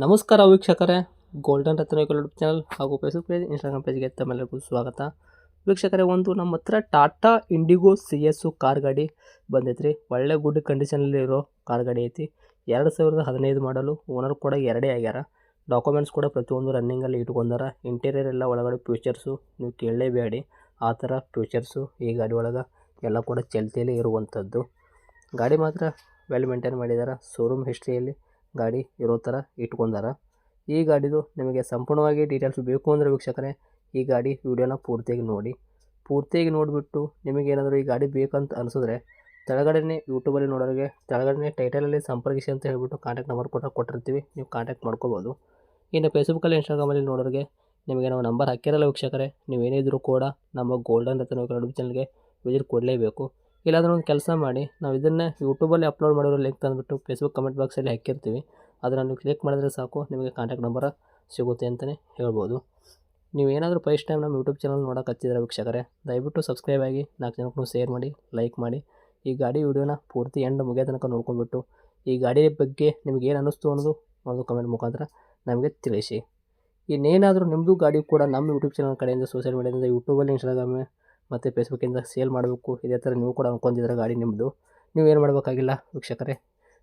ನಮಸ್ಕಾರ ವೀಕ್ಷಕರೇ, ಗೋಲ್ಡನ್ ರತ್ನ YouTube channel ಹಾಗೂ ಫೇಸ್ಬುಕ್ ಪೇಜ್, ಇನ್ಸ್ಟಾಗ್ರಾಮ್ ಪೇಜ್ಗೆ ತಮ್ಮೆಲ್ಲರಿಗೂ ಸ್ವಾಗತ. ವೀಕ್ಷಕರೇ, ಒಂದು ನಮ್ಮ ಹತ್ರ ಟಾಟಾ ಇಂಡಿಗೋ CS ಕಾರ್ ಗಾಡಿ ಬಂದೈತ್ರಿ. ಒಳ್ಳೆ ಗುಡ್ ಕಂಡೀಷನಲ್ಲಿರೋ ಕಾರ್ ಗಾಡಿ ಐತಿ. 2015 ಮಾಡಲು. ಓನರ್ ಕೂಡ ಎರಡೇ ಆಗ್ಯಾರ. ಡಾಕ್ಯುಮೆಂಟ್ಸ್ ಕೂಡ ಪ್ರತಿಯೊಂದು ರನ್ನಿಂಗಲ್ಲಿ ಇಟ್ಕೊಂಡಾರ. ಇಂಟೀರಿಯರ್ ಎಲ್ಲ ಒಳಗಡೆ ಫ್ಯೂಚರ್ಸು ನೀವು ಕೇಳಲೇಬೇಡಿ, ಆ ಥರ ಫ್ಯೂಚರ್ಸು ಈ ಗಾಡಿ ಒಳಗೆ ಎಲ್ಲ ಕೂಡ ಚಲ್ತಿಯಲ್ಲೇ ಇರುವಂಥದ್ದು. ಗಾಡಿ ಮಾತ್ರ ವೆಲ್ ಮೇಂಟೈನ್ ಮಾಡಿದ್ದಾರೆ. ಶೋರೂಮ್ ಹಿಸ್ಟ್ರಿಯಲ್ಲಿ ಗಾಡಿ ಇರೋ ಥರ ಇಟ್ಕೊಂಡಾರ. ಈ ಗಾಡಿದು ನಿಮಗೆ ಸಂಪೂರ್ಣವಾಗಿ ಡೀಟೇಲ್ಸ್ ಬೇಕು ಅಂದರೆ ವೀಕ್ಷಕರೇ, ಈ ಗಾಡಿ ವಿಡಿಯೋನ ಪೂರ್ತಿಯಾಗಿ ನೋಡಿ. ಪೂರ್ತಿಯಾಗಿ ನೋಡಿಬಿಟ್ಟು ನಿಮಗೇನಾದರೂ ಈ ಗಾಡಿ ಬೇಕಂತ ಅನಿಸಿದ್ರೆ ತೆಳಗಡೆನೇ ಯೂಟ್ಯೂಬಲ್ಲಿ ನೋಡೋರಿಗೆ ತೆಳಗಡೆನೇ ಟೈಟಲಲ್ಲಿ ಸಂಪರ್ಕಿಸಿ ಅಂತ ಹೇಳ್ಬಿಟ್ಟು ಕಾಂಟ್ಯಾಕ್ಟ್ ನಂಬರ್ ಕೊಟ್ಟಿರ್ತೀವಿ, ನೀವು ಕಾಂಟ್ಯಾಕ್ಟ್ ಮಾಡ್ಕೋಬೋದು. ಇನ್ನು ಫೇಸ್ಬುಕ್ಕಲ್ಲಿ, ಇನ್ಸ್ಟಾಗ್ರಾಮಲ್ಲಿ ನೋಡೋರಿಗೆ ನಿಮಗೆ ನಾವು ನಂಬರ್ ಹಾಕಿರಲ್ಲ ವೀಕ್ಷಕರೇ, ನೀವೇನಿದ್ರು ಕೂಡ ನಮ್ಮ ಗೋಲ್ಡನ್ ರತ್ನ ಯೂಟ್ಯೂಬ್ ಚಾನಲ್ಗೆ ವಿಸಿಟ್ ಕೊಡಲೇಬೇಕು. ಇಲ್ಲಾಂದ್ರೆ ಒಂದು ಕೆಲಸ ಮಾಡಿ, ನಾವು ಇದನ್ನು ಯೂಟ್ಯೂಬಲ್ಲಿ ಅಪ್ಲೋಡ್ ಮಾಡಿರೋ ಲಿಂಕ್ ತಂದುಬಿಟ್ಟು ಫೇಸ್ಬುಕ್ ಕಮೆಂಟ್ ಬಾಕ್ಸಲ್ಲಿ ಹಾಕಿರ್ತೀವಿ, ಅದನ್ನು ನೀವು ಕ್ಲಿಕ್ ಮಾಡಿದ್ರೆ ಸಾಕು, ನಿಮಗೆ ಕಾಂಟ್ಯಾಕ್ಟ್ ನಂಬರ್ ಸಿಗುತ್ತೆ ಅಂತಲೇ ಹೇಳ್ಬೋದು. ನೀವೇನಾದರೂ ಫಸ್ಟ್ ಟೈಮ್ ನಮ್ಮ ಯೂಟ್ಯೂಬ್ ಚಾನಲ್ ನೋಡೋಕೆ ಹಚ್ಚಿದ್ರೆ ವೀಕ್ಷಕರೇ, ದಯವಿಟ್ಟು ಸಬ್ಸ್ಕ್ರೈಬ್ ಆಗಿ 4 ಜನಕ್ಕೂ ಶೇರ್ ಮಾಡಿ, ಲೈಕ್ ಮಾಡಿ. ಈ ಗಾಡಿ ವಿಡಿಯೋನ ಪೂರ್ತಿ ಎಂಡ್ ಮುಗಿಯೋ ತನಕ ನೋಡ್ಕೊಂಡ್ಬಿಟ್ಟು ಈ ಗಾಡಿ ಬಗ್ಗೆ ನಿಮ್ಗೆ ಏನು ಅನ್ನಿಸ್ತು ಅನ್ನೋದು ಒಂದು ಕಮೆಂಟ್ ಮುಖಾಂತರ ನಮಗೆ ತಿಳಿಸಿ. ಇನ್ನೇನಾದರೂ ನಿಮ್ಮದು ಗಾಡಿ ಕೂಡ ನಮ್ಮ ಯೂಟ್ಯೂಬ್ ಚಾನಲ್ ಕಡೆಯಿಂದ, ಸೋಷಿಯಲ್ ಮೀಡಿಯಾದಿಂದ, ಯೂಟ್ಯೂಬಲ್ಲಿ, ಇನ್ಸ್ಟಾಗ್ರಾಮ್ ಮತ್ತು ಫೇಸ್ಬುಕ್ಕಿಂದ ಸೇಲ್ ಮಾಡಬೇಕು, ಇದೇ ಥರ ನೀವು ಕೂಡ ಅಂದ್ಕೊಂಡಿದ್ರೆ ಗಾಡಿ ನಿಮ್ಮದು, ನೀವೇನು ಮಾಡಬೇಕಾಗಿಲ್ಲ ವೀಕ್ಷಕರೇ.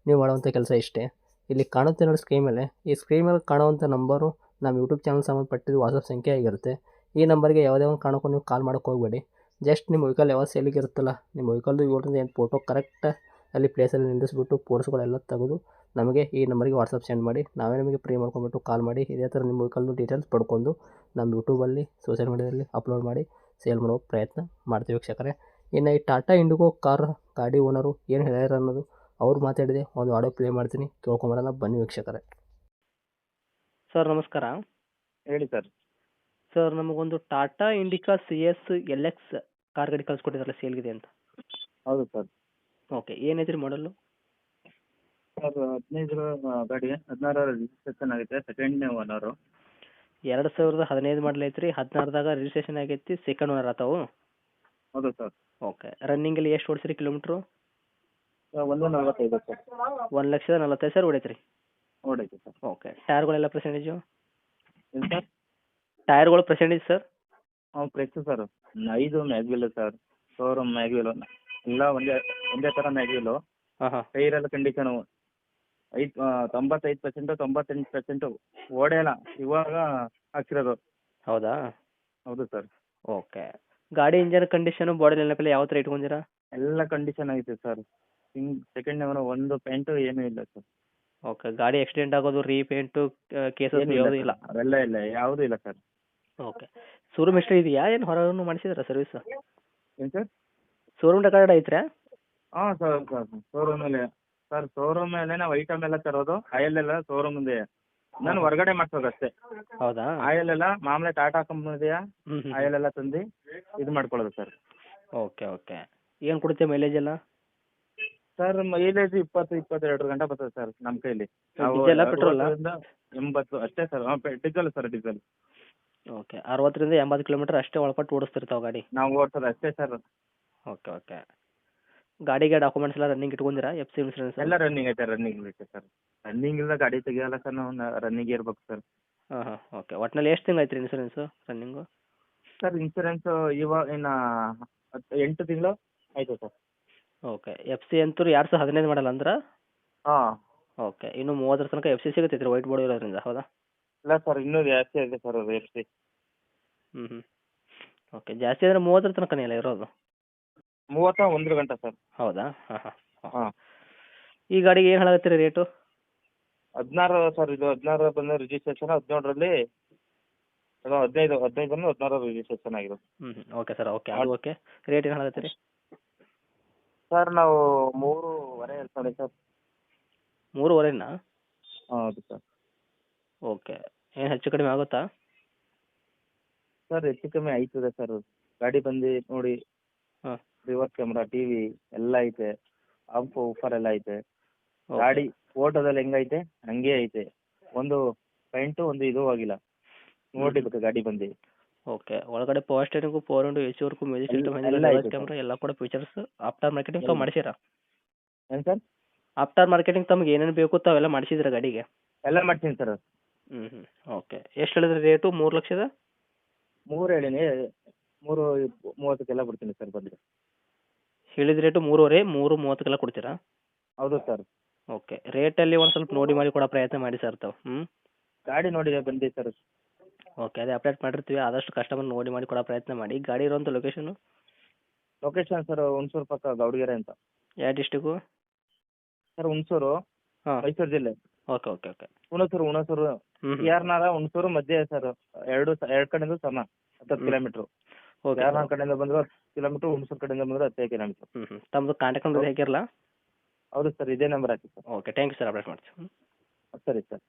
ನೀವು ಮಾಡುವಂಥ ಕೆಲಸ ಇಷ್ಟೇ. ಇಲ್ಲಿ ಕಾಣುತ್ತೆ ನೋಡಿ ಸ್ಕ್ರೀನ್ ಮೇಲೆ, ಈ ಸ್ಕ್ರೀನ್ ಮೇಲೆ ಕಾಣುವಂಥ ನಂಬರು ನಮ್ಮ ಯೂಟ್ಯೂಬ್ ಚಾನಲ್ ಸಂಬಂಧಪಟ್ಟಿದ್ದು ವಾಟ್ಸಪ್ ಸಂಖ್ಯೆ ಆಗಿರುತ್ತೆ. ಈ ನಂಬರ್ಗೆ ಯಾವುದೇ ಒಂದು ಕಾರಣಕ್ಕೂ ನೀವು ಕಾಲ್ ಮಾಡೋಕ್ಕೆ ಹೋಗಬೇಡಿ. ಜಸ್ಟ್ ನಿಮ್ಮ ವೆಹಿಕಲ್ ಯಾವ ಸೇಲಿಗೆ ಇರುತ್ತಲ್ಲ, ನಿಮ್ಮ ವೆಹಿಕಲ್ದು 7 ಫೋಟೋ ಕರೆಕ್ಟ್ ಅಲ್ಲಿ ಪ್ಲೇಸಲ್ಲಿ ನಿಲ್ಲಿಸ್ಬಿಟ್ಟು ಫೋಟೋಸ್ಗಳೆಲ್ಲ ತೆಗೆದು ನಮಗೆ ಈ ನಂಬರ್ಗೆ ವಾಟ್ಸಪ್ ಸೆಂಡ್ ಮಾಡಿ, ನಾವೇ ನಿಮಗೆ ಫ್ರೀ ಮಾಡ್ಕೊಂಬಿಟ್ಟು ಕಾಲ್ ಮಾಡಿ ಇದೇ ಥರ ನಿಮ್ಮ ವೆಹಿಕಲ್ದು ಡೀಟೇಲ್ಸ್ ಪಡ್ಕೊಂಡು ನಮ್ಮ ಯೂಟ್ಯೂಬಲ್ಲಿ, ಸೋಷಿಯಲ್ ಮೀಡಿಯಾದಲ್ಲಿ ಅಪ್ಲೋಡ್ ಮಾಡಿ ಸೇಲ್ ಮಾಡೋ ಪ್ರಯತ್ನ ಮಾಡ್ತೀವಿ ವೀಕ್ಷಕರೇ. ಇನ್ನು ಈ ಟಾಟಾ ಇಂಡಿಗೋ ಕಾರ್ ಗಾಡಿ ಓನರು ಏನು ಹೇಳ್ಯಾರ ಅನ್ನೋದು ಅವ್ರು ಮಾತಾಡಿದೆ ಒಂದು ಆಡಿಯೋ ಪ್ಲೇ ಮಾಡ್ತೀನಿ, ಕೇಳ್ಕೊಂಬರೋಣ ಬನ್ನಿ ವೀಕ್ಷಕರೇ. ಸರ್ ನಮಸ್ಕಾರ. ಹೇಳಿ ಸರ್. ಸರ್ ನಮಗೊಂದು Tata Indica CS LX car ಗಾಡಿ ಕಳಿಸ್ಕೊಟ್ಟಿದ್ರಲ್ಲ, ಸೇಲ್ಗಿದೆ ಅಂತ. ಹೌದು ಸರ್. ಓಕೆ, ಏನೈತ್ರಿ ಮಾಡಲು? ಸರ್ 15 ಗಾಡಿ 16 ರಿಜಿಸ್ಟ್ರೇಷನ್ ಆಗೈತೆ, ಸೆಕೆಂಡ್ನೇ ಓನರು. 2015 ಮಾಡಲ್ ಐತ್ರಿ, 16ದಾಗ ರಿಜಿಸ್ಟ್ರೇಷನ್ ಆಗೈತಿ, ಸೆಕೆಂಡ್ ಓನರ್ ಆತಾವು. ಹೌದು ಸರ್. ಓಕೆ, ರನ್ನಿಂಗಲ್ಲಿ ಎಷ್ಟು ಓಡಿಸ್ರಿ ಕಿಲೋಮೀಟ್ರು? 145 ಸರ್. 1,45,000 ಹೊಡೈತ್ರಿ. ಹೊಡೈತೆ ಸರ್. ಓಕೆ, ಟೈರ್ಗಳೆಲ್ಲ ಪರ್ಸೆಂಟೇಜು? ಏನು ಸರ್? ಟೈರ್ಗಳು percentage sir? Fresh sir. 5 mag wheel sir, showroom mag wheel ಎಲ್ಲ ಒಂದೇ ಥರ ಮ್ಯಾಗ್ವಿಲು. ಹಾಂ. ಟೈರ್ ಎಲ್ಲ ಕಂಡೀಷನು 95%, 98% ಓಡೇ ಇಲ್ಲ, ಇವಾಗ ಹಾಕ್ಸಿರೋದು. ಹೌದಾ? ಹೌದು ಸರ್. ಓಕೆ, ಗಾಡಿ ಇಂಜನ್ ಕಂಡೀಷನು, ಬಾಡಿ ನೆನಪಲ್ಲಿ ಯಾವ ಥರ ಇಟ್ಕೊಂಡಿರಾ? ಎಲ್ಲ ಕಂಡೀಷನ್ ಐತೆ ಸರ್. ಸೆಕೆಂಡ್ನೇ ಓನರ್, ಒಂದು ಪೇಂಟು ಏನೂ ಇಲ್ಲ ಸರ್. ಓಕೆ, ಗಾಡಿ ಆಕ್ಸಿಡೆಂಟ್ ಆಗೋದು, ರೀಪೇಂಟು, ಕೇಸಸ್ ಯಾವುದೂ ಇಲ್ಲ? ಅವೆಲ್ಲ ಇಲ್ಲ, ಯಾವುದೂ ಇಲ್ಲ ಸರ್. ಓಕೆ, ಶೋರೂಮ್ ಹಿಸ್ಟ್ರಿ ಇದೆಯಾ, ಏನು ಹೊರಗೂ ಮಾಡಿಸಿದ್ರಾ ಸರ್ವಿಸ್? ಏನು ಸರ್? ಶೋರೂಮ್ ರೆಕಾರ್ಡ್ ಐತ್ರಾ? ಹಾಂ ಸರ್. ಶೋರೂಮಲ್ಲಿ ಸರ್, ಶೋರೂಮ್ ಮೇಲೆ ನಾವು ಐಟಮ್ ಎಲ್ಲ ತರೋದು, ಆಯಿಲ್ ಎಲ್ಲ ಶೋರೂಮ್ ಇದೆ, ನಾನು ಹೊರಗಡೆ ಮಾಡ್ಸೋದು ಅಷ್ಟೇ. ಹೌದಾ? ಆಯಿಲ್ ಎಲ್ಲ ಮಾಮೂಲಿ ಟಾಟಾ ಕಂಪ್ನಿದೆಯಾ, ಆಯಿಲ್ ಎಲ್ಲ ತಂದು ಇದು ಮಾಡ್ಕೊಳ್ಳೋದು ಸರ್. ಓಕೆ, ಏನು ಕೊಡುತ್ತೆ ಮೈಲೇಜ್ ಎಲ್ಲ? ಸರ್ ಮೈಲೇಜ್ 20-22 ಗಂಟೆ ಬರ್ತದೆ ಸರ್ ನಮ್ಮ ಕೈಲಿ. Diesel petrol? 80 ಅಷ್ಟೇ ಸರ್. ಡೀಸೆಲ್. ಓಕೆ, 60ರಿಂದ 80 ಕಿಲೋಮೀಟರ್ ಅಷ್ಟೇ ಒಳಪಟ್ಟು ಓಡಿಸ್ತಿರ್ತಾವೆ ಗಾಡಿ? ನಾವು ಓಡಿಸೋದು ಅಷ್ಟೇ ಸರ್. ಓಕೆ, ಗಾಡಿಗೆ ಡಾಕ್ಯುಮೆಂಟ್ಸ್ ಎಲ್ಲ ರನ್ನಿಂಗ್ ಇಟ್ಕೊಂಡಿರಾ? FC ಇನ್ಸೂರೆನ್ಸ್ ಎಲ್ಲ ರನ್ನಿಂಗ್ ಐತೆ ಸರ್. ರನ್ನಿಂಗ್ ಇಲ್ಲ ಗಾಡಿ ತೆಗಿಯಲ್ಲ ಸರ್, ನಾವು ರನ್ನಿಂಗ್ ಇರ್ಬೇಕು ಸರ್. ಹಾಂ. ಓಕೆ, ಒಟ್ಟಿನಲ್ಲಿ ಎಷ್ಟು ತಿಂಗಳು ಐತ್ರಿ ಇನ್ಸೂರೆನ್ಸು ರನ್ನಿಂಗು? ಸರ್ ಇನ್ಸೂರೆನ್ಸು ಇವಾಗ ಇನ್ನು 8 ತಿಂಗಳು ಆಯಿತು ಸರ್. ಓಕೆ, FC ಅಂತೂ 2015 ಮಾಡಲ್ಲ ಅಂದ್ರೆ? ಹಾಂ. ಓಕೆ, ಇನ್ನು 30 ತನಕ FC ಸಿಗುತ್ತೈತ್ರಿ ವೈಟ್ ಬೋರ್ಡ್ ಇರೋದ್ರಿಂದ, ಹೌದಾ? ಇಲ್ಲ ಸರ್, ಇನ್ನೂ ಜಾಸ್ತಿ ಇದೆ ಸರ್ ಅದು FC. ಓಕೆ, ಜಾಸ್ತಿ ಅಂದರೆ 30 ತನಕನೇ ಅಲ್ಲ ಇರೋದು? 31 ಗಂಟೆ ಸರ್. ಹೌದಾ? ಹಾಂ. ಈ ಗಾಡಿಗೆ ಏನು ಹೇಳತ್ತೀರಿ ರೇಟು? 16 ಸರ್. ಇದು 16 ಬಂದ ರಿಜಿಸ್ಟ್ರೇಷನ್, 17ರಲ್ಲಿ 16 ರಿಜಿಸ್ಟ್ರೇಷನ್ ಆಗಿದೆ. Okay sir. ಓಕೆ, ರೇಟ್ ಏನು ಹೇಳತ್ತೀರಿ? ಸರ್ ನಾವು 3.5 ಹೇಳ್ತಾರೆ ಸರ್. 3.5ನಾ? ಹೌದು ಸರ್. ಓಕೆ, ಏನು ಹೆಚ್ಚು ಕಡಿಮೆ ಆಗುತ್ತಾ? ಸರ್ ಹೆಚ್ಚು ಕಮ್ಮಿ ಆಯ್ತದೆ ಸರ್. ಗಾಡಿ ಬಂದು ನೋಡಿ, ಹಾಂ. ರಿವರ್ಸ್ ಕ್ಯಾಮ್ರಾ, TV ಎಲ್ಲ ಐತೆ, ಆಫರ್ ಎಲ್ಲ ಐತೆ. ಗಾಡಿ ಫೋಟೋದಲ್ಲಿ ಹೆಂಗೈತೆ ಹಂಗೆ ಐತೆ, ಒಂದು ಪೈಂಟು ಒಂದು ಇದು ಆಗಿಲ್ಲ, ನೋಡಿಬೇಕು ಗಾಡಿ ಬಂದು. ಓಕೆ, ಒಳಗಡೆ ಪವರ್ ಸ್ಟೇರಿಂಗು, 4x AC ವರ್ಗೂ, ಮ್ಯೂಸಿಕ್ ಸಿಸ್ಟಮ್, ಕ್ಯಾಮ್ರಾ ಎಲ್ಲ ಕೂಡ ಫೀಚರ್ಸ್ ಆಫ್ಟರ್ ಮಾರ್ಕೆಟಿಂಗ್ ತಾವು ಮಾಡಿಸಿರಾ? ಏನು ಸರ್? ಆಫ್ಟರ್ ಮಾರ್ಕೆಟಿಂಗ್ ತಮ್ಗೆ ಏನೇನು ಬೇಕು ತಾವೆಲ್ಲ ಮಾಡಿಸಿದ್ರ ಗಾಡಿಗೆ? ಎಲ್ಲ ಮಾಡ್ತೀನಿ ಸರ್. ಹ್ಞೂ ಹ್ಞೂ ಓಕೆ ಎಷ್ಟು ಹೇಳಿದ್ರಿ ರೇಟು 3,00,000? 3 ಹೇಳಿನಿ, 3:30ಕ್ಕೆಲ್ಲ ಬಿಡ್ತೀನಿ ಸರ್ ಬಂದರೆ. ಹೇಳಿದ ರೇಟು 3.5, 3:30ಕ್ಕೆಲ್ಲ ಕೊಡ್ತೀರಾ? ಹೌದು ಸರ್. ಓಕೆ ರೇಟಲ್ಲಿ ಒಂದು ಸ್ವಲ್ಪ ನೋಡಿ ಮಾಡಿ ಕೊಡೋ ಪ್ರಯತ್ನ ಮಾಡಿ ಸರ್ ತಾವು. ಗಾಡಿ ನೋಡಿ ಬಂದಿ ಸರ್. ಓಕೆ ಅದೇ ಅಪ್ಡೇಟ್ ಮಾಡಿರ್ತೀವಿ, ಆದಷ್ಟು ಕಸ್ಟಮರ್ ನೋಡಿ ಮಾಡಿ ಕೊಡೋ ಪ್ರಯತ್ನ ಮಾಡಿ. ಗಾಡಿ ಇರೋಂಥ ಲೊಕೇಶನು ಲೊಕೇಶನ್ ಸರ್ ಹುಣಸೂರು ಪಕ್ಕ ಗೌಡಗೆರೆ ಅಂತ. ಯಾವ ಡಿಸ್ಟಿಕ್ಕು? ಸರ್ ಹುಣಸೂರು, ಹಾಂ ಮೈಸೂರು ಜಿಲ್ಲೆ. ಓಕೆ ಓಕೆ ಓಕೆ ಹುಣಸೂರು ಹ್ಞೂ ಯಾರನಾರ ಹುಣಸೂರು ಮಧ್ಯೆ ಸರ್. ಎರಡು ಕಡೆಯಿಂದ ಸಮ 10 ಕಿಲೋಮೀಟ್ರು. ಓಕೆ ಯಾರನಾರ ಕಡೆಯಿಂದ ಬಂದ್ರೆ 10 ಕಿಲೋಮೀಟ್ರು, ಹುಣಸೂರು ಕಡೆಯಿಂದ ಬಂದ್ರೆ 15 ಕಿಲೋಮೀಟ್ರು. ಹ್ಞೂ ತಮ್ಮದು ಕಾಂಟ್ಯಾಕ್ಟ್ ನಂಬರ್ ಹೇಗಿರಲ್ಲ? ಹೌದು ಸರ್, ಇದೇ ನಂಬರ್ ಹಾಕಿ sir. Okay thank you sir, update ಮಾಡ್ತೀವಿ. ಸರಿ ಸರ್.